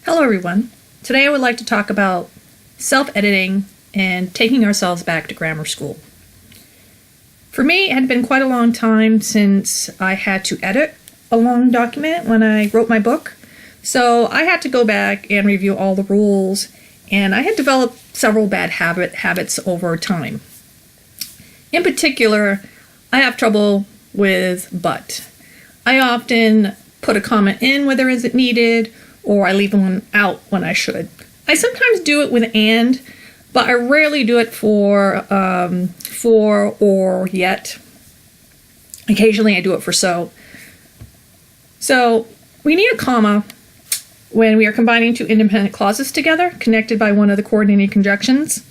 Hello everyone. Today I would like to talk about self-editing and taking ourselves back to grammar school. For me, it had been quite a long time since I had to edit a long document when I wrote my book. So I had to go back and review all the rules, and I had developed several bad habits over time. In particular, I have trouble with but. I often put a comma in where there isn't needed, or I leave one out when I should. I sometimes do it with and, but I rarely do it for or yet. Occasionally I do it for so. So we need a comma when we are combining two independent clauses together, connected by one of the coordinating conjunctions.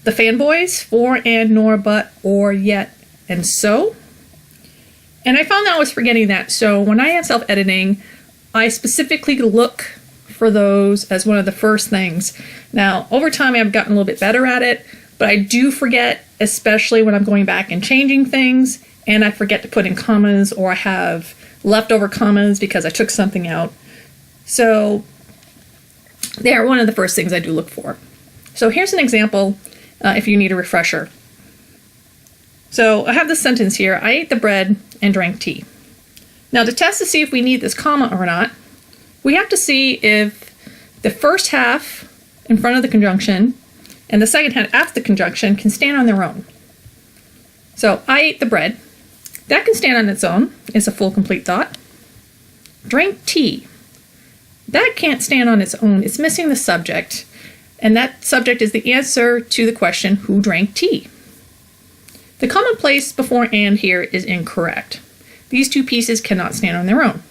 The FANBOYS, for, and, nor, but, or, yet, and so. And I found that I was forgetting that. So when I am self-editing, I specifically look for those as one of the first things. Now, over time, I've gotten a little bit better at it, but I do forget, especially when I'm going back and changing things, and I forget to put in commas, or I have leftover commas because I took something out. So they are one of the first things I do look for. So here's an example if you need a refresher. So I have this sentence here: I ate the bread and drank tea. Now, to test to see if we need this comma or not, we have to see if the first half in front of the conjunction and the second half after the conjunction can stand on their own. So, I ate the bread. That can stand on its own. It's a full, complete thought. Drank tea. That can't stand on its own. It's missing the subject. And that subject is the answer to the question, who drank tea? The comma placed before and here is incorrect. These two pieces cannot stand on their own.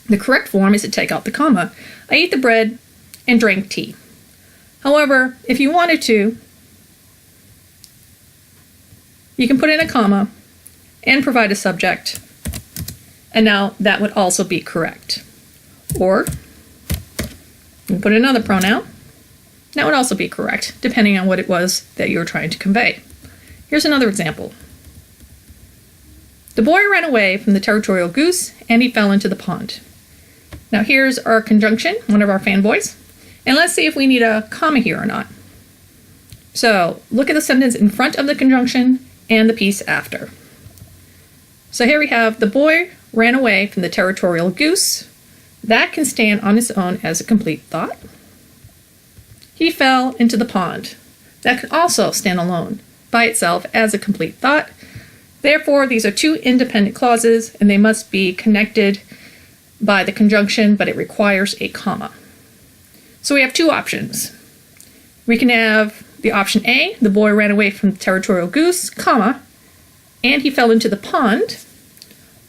The correct form is to take out the comma. I ate the bread and drank tea. However, if you wanted to, you can put in a comma and provide a subject, and now that would also be correct. Or you can put another pronoun. That would also be correct, depending on what it was that you were trying to convey. Here's another example. The boy ran away from the territorial goose, and he fell into the pond. Now here's our conjunction, one of our FANBOYS, and let's see if we need a comma here or not. So look at the sentence in front of the conjunction and the piece after. So here we have the boy ran away from the territorial goose. That can stand on its own as a complete thought. He fell into the pond. That can also stand alone by itself as a complete thought. Therefore, these are two independent clauses, and they must be connected by the conjunction, but it requires a comma. So we have two options. We can have the option A, the boy ran away from the territorial goose, comma, and he fell into the pond.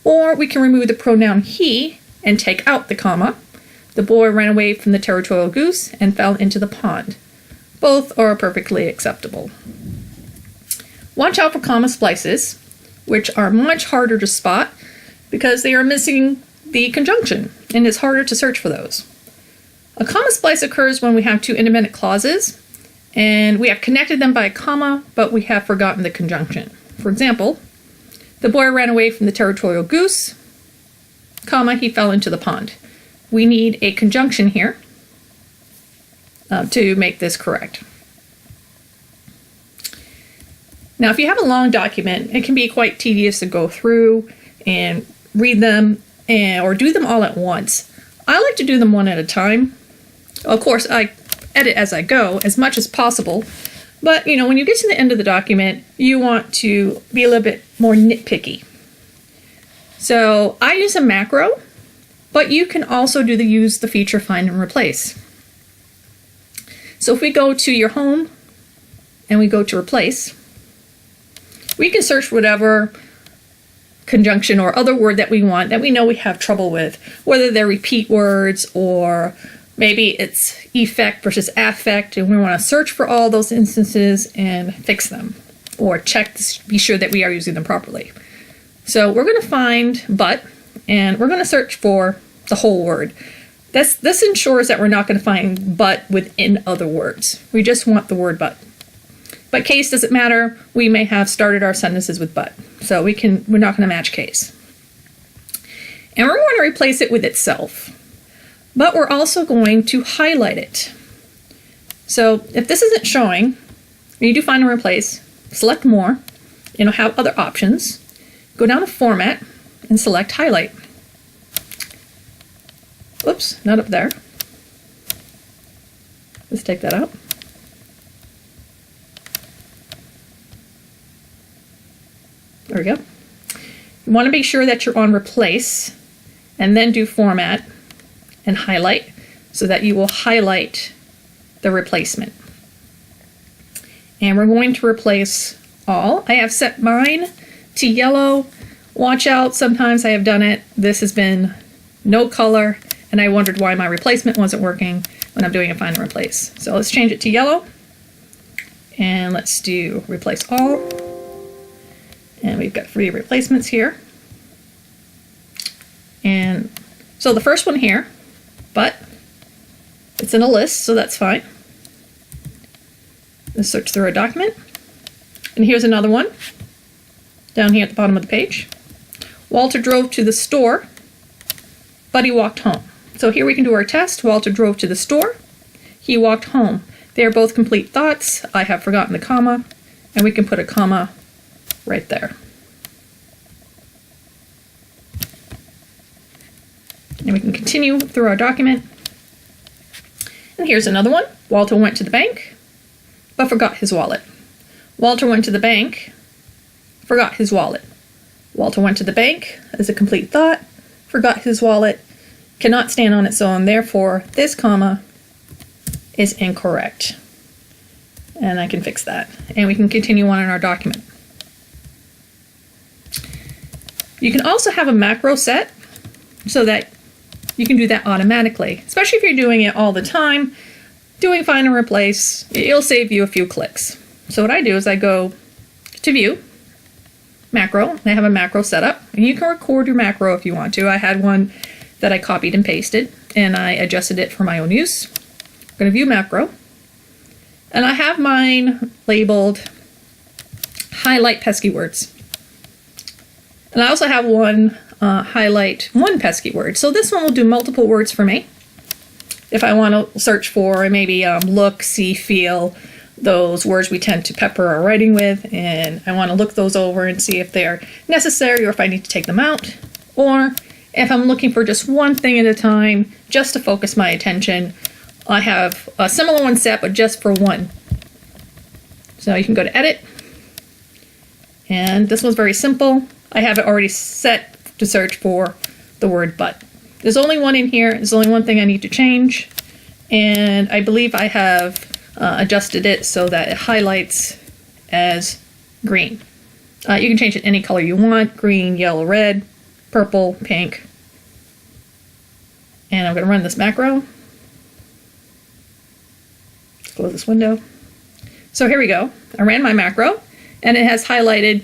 Or we can remove the pronoun he and take out the comma. The boy ran away from the territorial goose and fell into the pond. Both are perfectly acceptable. Watch out for comma splices, which are much harder to spot because they are missing the conjunction, and it's harder to search for those. A comma splice occurs when we have two independent clauses, and we have connected them by a comma, but we have forgotten the conjunction. For example, the boy ran away from the territorial goose, comma, he fell into the pond. We need a conjunction here to make this correct. Now, if you have a long document, it can be quite tedious to go through and read them or do them all at once. I like to do them one at a time. Of course, I edit as I go as much as possible, but when you get to the end of the document, you want to be a little bit more nitpicky. So I use a macro, but you can also use the feature find and replace. So if we go to your home and we go to replace, we can search for whatever conjunction or other word that we want that we know we have trouble with, whether they're repeat words or maybe it's effect versus affect, and we want to search for all those instances and fix them or check to be sure that we are using them properly. So we're going to find but, and we're going to search for the whole word. This ensures that we're not going to find but within other words. We just want the word but. But case doesn't matter. We may have started our sentences with but. So we're not going to match case. And we're going to replace it with itself. but we're also going to highlight it. So if this isn't showing, when you do find and replace, select more, and you'll have other options. Go down to Format and select Highlight. Oops, not up there. Let's take that out. There we go. You want to be sure that you're on Replace, and then do Format and Highlight, so that you will highlight the replacement. And we're going to replace all. I have set mine to yellow. Watch out, sometimes I have done it. This has been no color, and I wondered why my replacement wasn't working when I'm doing a find and replace. So let's change it to yellow, and let's do replace all. And we've got 3 replacements here. And so the first one here, but it's in a list, so that's fine. Let's search through our document. And here's another one down here at the bottom of the page. Walter drove to the store, but he walked home. So here we can do our test. Walter drove to the store, he walked home. They are both complete thoughts. I have forgotten the comma, and we can put a comma right there. And we can continue through our document. And here's another one. Walter went to the bank, but forgot his wallet. Walter went to the bank, forgot his wallet. Walter went to the bank is a complete thought, forgot his wallet, cannot stand on its own, therefore this comma is incorrect. And I can fix that. And we can continue on in our document. You can also have a macro set so that you can do that automatically, especially if you're doing it all the time. Doing find and replace, it'll save you a few clicks. So what I do is I go to View, Macro, and I have a macro set up. And you can record your macro if you want to. I had one that I copied and pasted, and I adjusted it for my own use. I'm going to View Macro, and I have mine labeled Highlight Pesky Words. And I also have one highlight one pesky word. So this one will do multiple words for me. If I want to search for maybe look, see, feel, those words we tend to pepper our writing with, and I want to look those over and see if they're necessary or if I need to take them out. Or if I'm looking for just one thing at a time, just to focus my attention, I have a similar one set, but just for one. So you can go to Edit, and this one's very simple. I have it already set to search for the word but. There's only one in here. There's only one thing I need to change, and I believe I have adjusted it so that it highlights as green. You can change it any color you want: green, yellow, red, purple, pink. And I'm going to run this macro. Close this window. So here we go. I ran my macro, and it has highlighted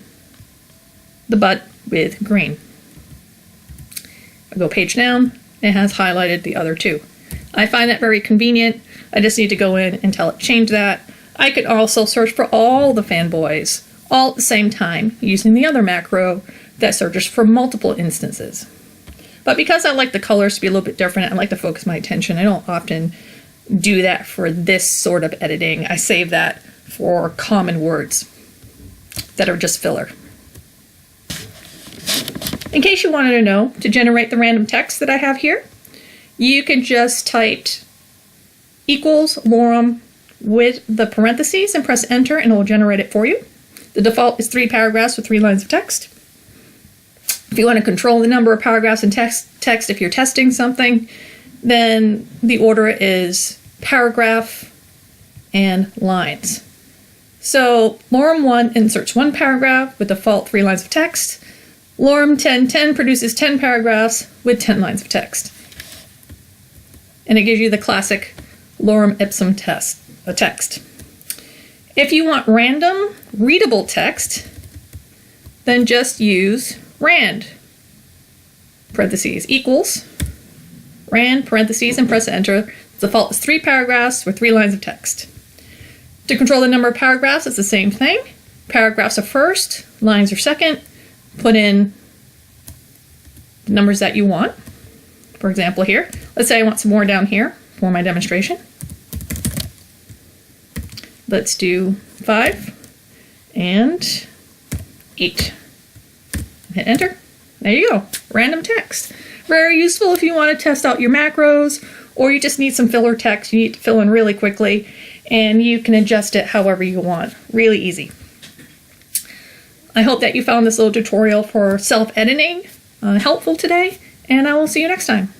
the but with green. I go page down, it has highlighted the other two. I find that very convenient. I just need to go in and tell it change that. I could also search for all the fanboys all at the same time using the other macro that searches for multiple instances. But because I like the colors to be a little bit different, I like to focus my attention. I don't often do that for this sort of editing. I save that for common words that are just filler. In case you wanted to know, to generate the random text that I have here, you can just type equals lorem with the parentheses and press enter, and it will generate it for you. The default is 3 paragraphs with 3 lines of text. If you want to control the number of paragraphs in text if you're testing something, then the order is paragraph and lines. So lorem 1 inserts 1 paragraph with default 3 lines of text. Lorem 1010 produces 10 paragraphs with 10 lines of text. And it gives you the classic lorem ipsum text. If you want random readable text, then just use rand, parentheses, equals, rand, parentheses, and press enter. The default is 3 paragraphs with 3 lines of text. To control the number of paragraphs, it's the same thing. Paragraphs are first, lines are second. Put in the numbers that you want. For example here, let's say I want some more down here for my demonstration. Let's do 5 and 8. Hit enter. There you go. Random text. Very useful if you want to test out your macros, or you just need some filler text you need to fill in really quickly, and you can adjust it however you want. Really easy. I hope that you found this little tutorial for self-editing helpful today, and I will see you next time.